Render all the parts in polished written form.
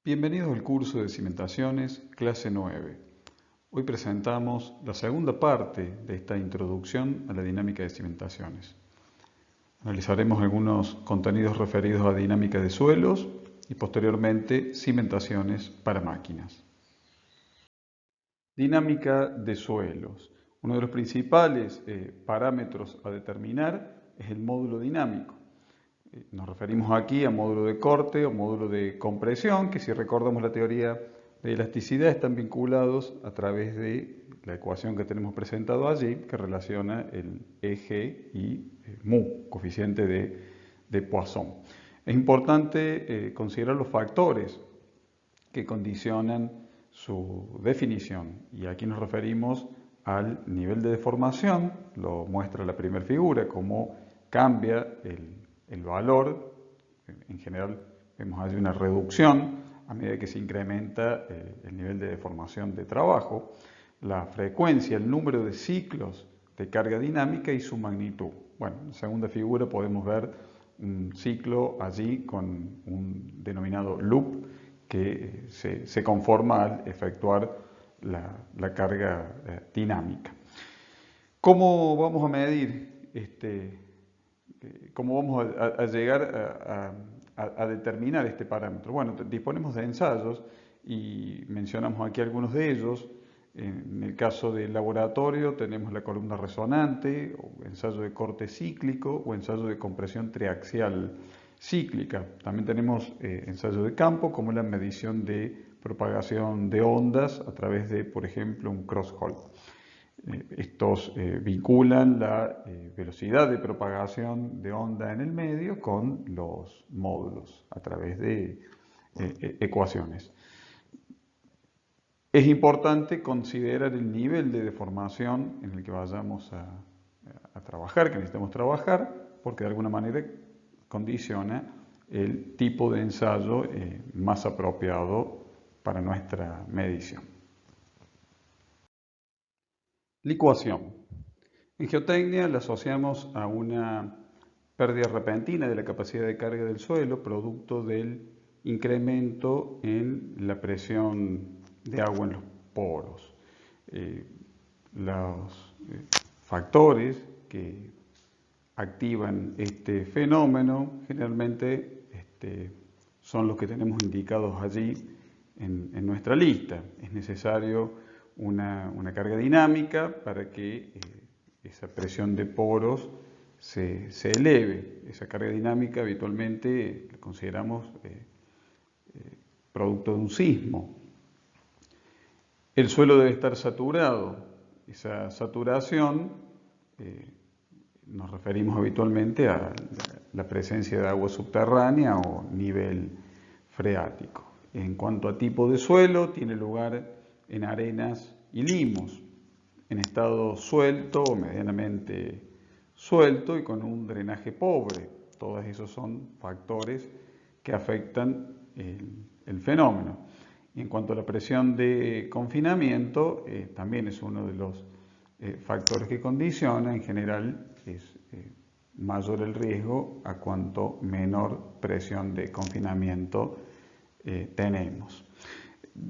Bienvenidos al curso de Cimentaciones, clase 9. Hoy presentamos la segunda parte de esta introducción a la dinámica de cimentaciones. Analizaremos algunos contenidos referidos a dinámica de suelos y posteriormente cimentaciones para máquinas. Dinámica de suelos. Uno de los principales parámetros a determinar es el módulo dinámico. Nos referimos aquí a módulo de corte o módulo de compresión, que si recordamos la teoría de elasticidad están vinculados a través de la ecuación que tenemos presentado allí, que relaciona el eje y mu, coeficiente de Poisson. Es importante considerar los factores que condicionan su definición, y aquí nos referimos al nivel de deformación, lo muestra la primera figura, cómo cambia el valor. En general vemos allí una reducción a medida que se incrementa el nivel de deformación de trabajo, la frecuencia, el número de ciclos de carga dinámica y su magnitud. Bueno, en la segunda figura podemos ver un ciclo allí con un denominado loop que se conforma al efectuar la carga dinámica. ¿Cómo vamos a medir cómo vamos a llegar a determinar este parámetro? Bueno, disponemos de ensayos y mencionamos aquí algunos de ellos. En el caso del laboratorio tenemos la columna resonante, o ensayo de corte cíclico o ensayo de compresión triaxial cíclica. También tenemos ensayo de campo, como la medición de propagación de ondas a través de, por ejemplo, un cross-hole. Estos vinculan la velocidad de propagación de onda en el medio con los módulos a través de ecuaciones. Es importante considerar el nivel de deformación en el que vayamos a trabajar, que necesitamos trabajar, porque de alguna manera condiciona el tipo de ensayo más apropiado para nuestra medición. Licuación. En geotecnia la asociamos a una pérdida repentina de la capacidad de carga del suelo, producto del incremento en la presión de agua en los poros. Los factores que activan este fenómeno generalmente son los que tenemos indicados allí en nuestra lista. Es necesario una carga dinámica para que esa presión de poros se eleve. Esa carga dinámica habitualmente la consideramos producto de un sismo. El suelo debe estar saturado. Esa saturación nos referimos habitualmente a la presencia de agua subterránea o nivel freático. En cuanto a tipo de suelo, tiene lugar en arenas y limos, en estado suelto o medianamente suelto y con un drenaje pobre. Todos esos son factores que afectan el fenómeno. Y en cuanto a la presión de confinamiento, también es uno de los factores que condiciona. En general es mayor el riesgo a cuanto menor presión de confinamiento tenemos.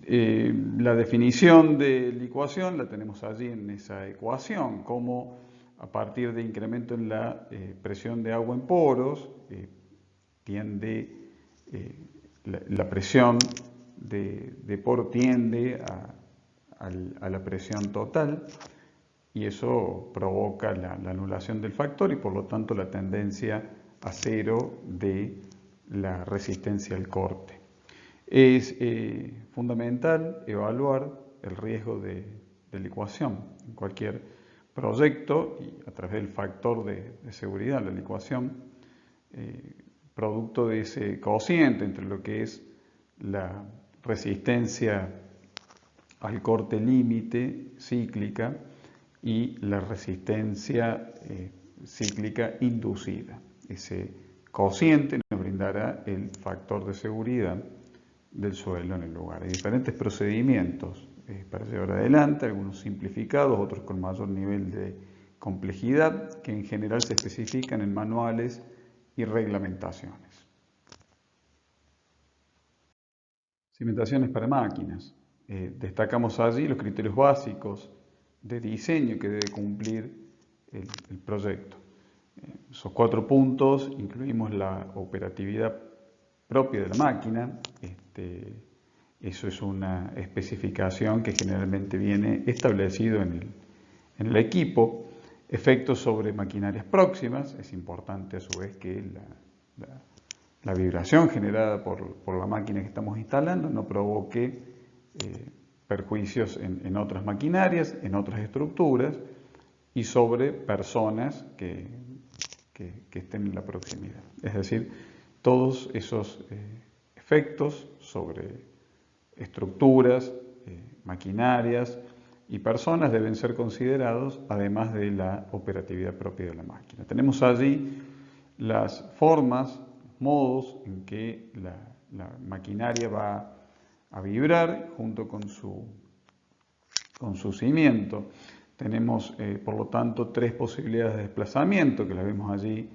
La definición de licuación la tenemos allí en esa ecuación, como a partir de incremento en la presión de agua en poros, la presión de poro tiende a la presión total, y eso provoca la anulación del factor y por lo tanto la tendencia a cero de la resistencia al corte. Es fundamental evaluar el riesgo de licuación en cualquier proyecto y a través del factor de seguridad, la licuación, producto de ese cociente entre lo que es la resistencia al corte límite cíclica y la resistencia cíclica inducida. Ese cociente nos brindará el factor de seguridad del suelo en el lugar. Hay diferentes procedimientos para llevar adelante, algunos simplificados, otros con mayor nivel de complejidad, que en general se especifican en manuales y reglamentaciones. Cimentaciones para máquinas. Destacamos allí los criterios básicos de diseño que debe cumplir el proyecto. Esos 4 puntos incluimos la operatividad propia de la máquina. Eso es una especificación que generalmente viene establecido en el equipo. Efectos sobre maquinarias próximas. Es importante a su vez que la vibración generada por la máquina que estamos instalando no provoque perjuicios en otras maquinarias, en otras estructuras y sobre personas que estén en la proximidad. Es decir, todos esos efectos sobre estructuras, maquinarias y personas deben ser considerados, además de la operatividad propia de la máquina. Tenemos allí las formas, modos en que la maquinaria va a vibrar junto con su cimiento. Tenemos, por lo tanto, 3 posibilidades de desplazamiento que las vemos allí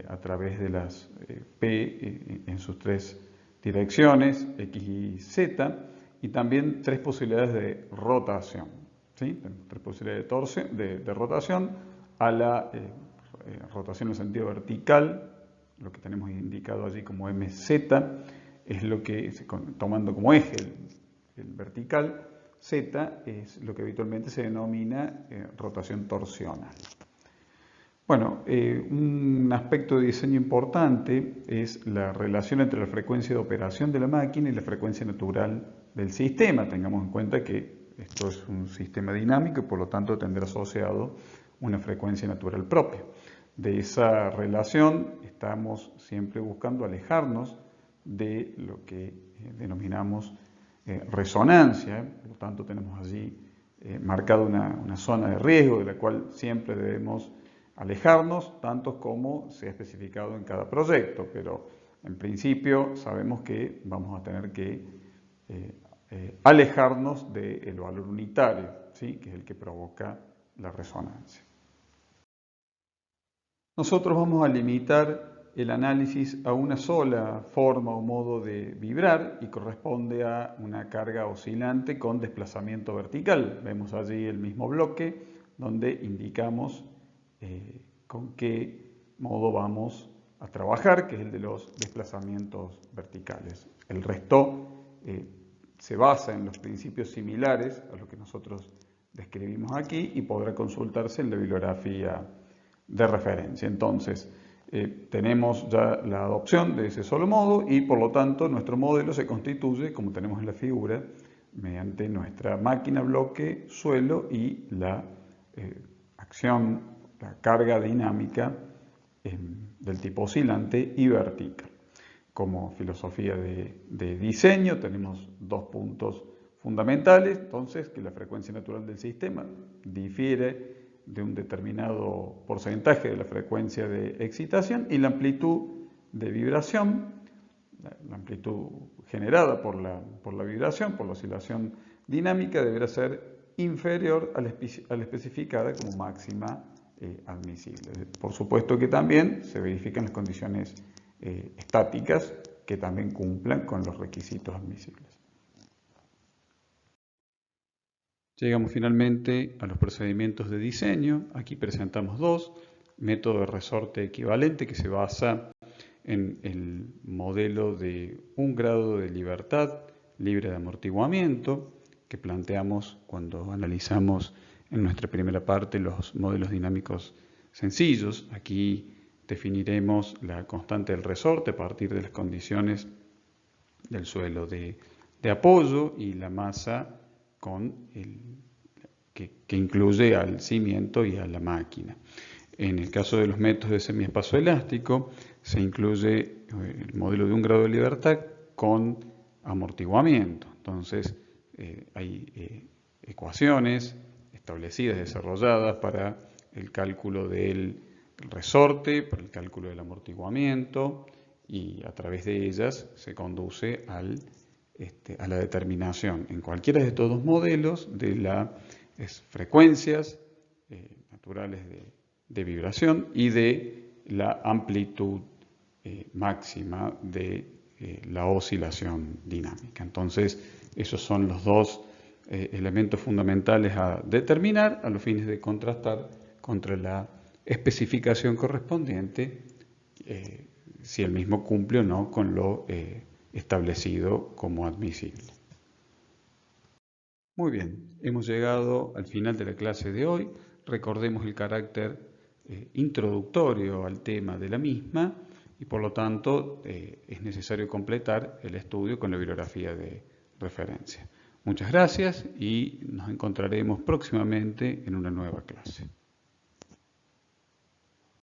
a través de las P en sus 3 direcciones, X y Z, y también 3 posibilidades de rotación. ¿Sí? 3 posibilidades de rotación a la rotación en sentido vertical, lo que tenemos indicado allí como MZ, es lo que, tomando como eje el vertical, Z es lo que habitualmente se denomina rotación torsional. Bueno, un aspecto de diseño importante es la relación entre la frecuencia de operación de la máquina y la frecuencia natural del sistema. Tengamos en cuenta que esto es un sistema dinámico y por lo tanto tendrá asociado una frecuencia natural propia. De esa relación estamos siempre buscando alejarnos de lo que denominamos resonancia. Por lo tanto tenemos allí marcada una zona de riesgo de la cual siempre debemos alejarnos, tanto como se ha especificado en cada proyecto, pero en principio sabemos que vamos a tener que alejarnos del valor unitario, ¿sí? Que es el que provoca la resonancia. Nosotros vamos a limitar el análisis a una sola forma o modo de vibrar y corresponde a una carga oscilante con desplazamiento vertical. Vemos allí el mismo bloque donde indicamos con qué modo vamos a trabajar, que es el de los desplazamientos verticales. El resto se basa en los principios similares a lo que nosotros describimos aquí y podrá consultarse en la bibliografía de referencia. Entonces, tenemos ya la adopción de ese solo modo y por lo tanto nuestro modelo se constituye, como tenemos en la figura, mediante nuestra máquina, bloque, suelo y la acción, la carga dinámica del tipo oscilante y vertical. Como filosofía de diseño tenemos 2 puntos fundamentales, entonces que la frecuencia natural del sistema difiere de un determinado porcentaje de la frecuencia de excitación y la amplitud de vibración, la amplitud generada por la vibración, por la oscilación dinámica, deberá ser inferior a la especificada como máxima admisible. Por supuesto que también se verifican las condiciones estáticas que también cumplan con los requisitos admisibles. Llegamos finalmente a los procedimientos de diseño. Aquí presentamos 2. Método de resorte equivalente, que se basa en el modelo de un grado de libertad libre de amortiguamiento que planteamos cuando analizamos en nuestra primera parte los modelos dinámicos sencillos. Aquí definiremos la constante del resorte a partir de las condiciones del suelo de apoyo y la masa que incluye al cimiento y a la máquina. En el caso de los métodos de semiespacio elástico, se incluye el modelo de un grado de libertad con amortiguamiento. Entonces, hay ecuaciones establecidas, desarrolladas para el cálculo del resorte, para el cálculo del amortiguamiento, y a través de ellas se conduce a la determinación en cualquiera de estos 2 modelos de las frecuencias naturales de vibración y de la amplitud máxima de la oscilación dinámica. Entonces, esos son los dos elementos fundamentales a determinar a los fines de contrastar contra la especificación correspondiente, si el mismo cumple o no con lo establecido como admisible. Muy bien, hemos llegado al final de la clase de hoy. Recordemos el carácter introductorio al tema de la misma y por lo tanto es necesario completar el estudio con la bibliografía de referencia. Muchas gracias y nos encontraremos próximamente en una nueva clase.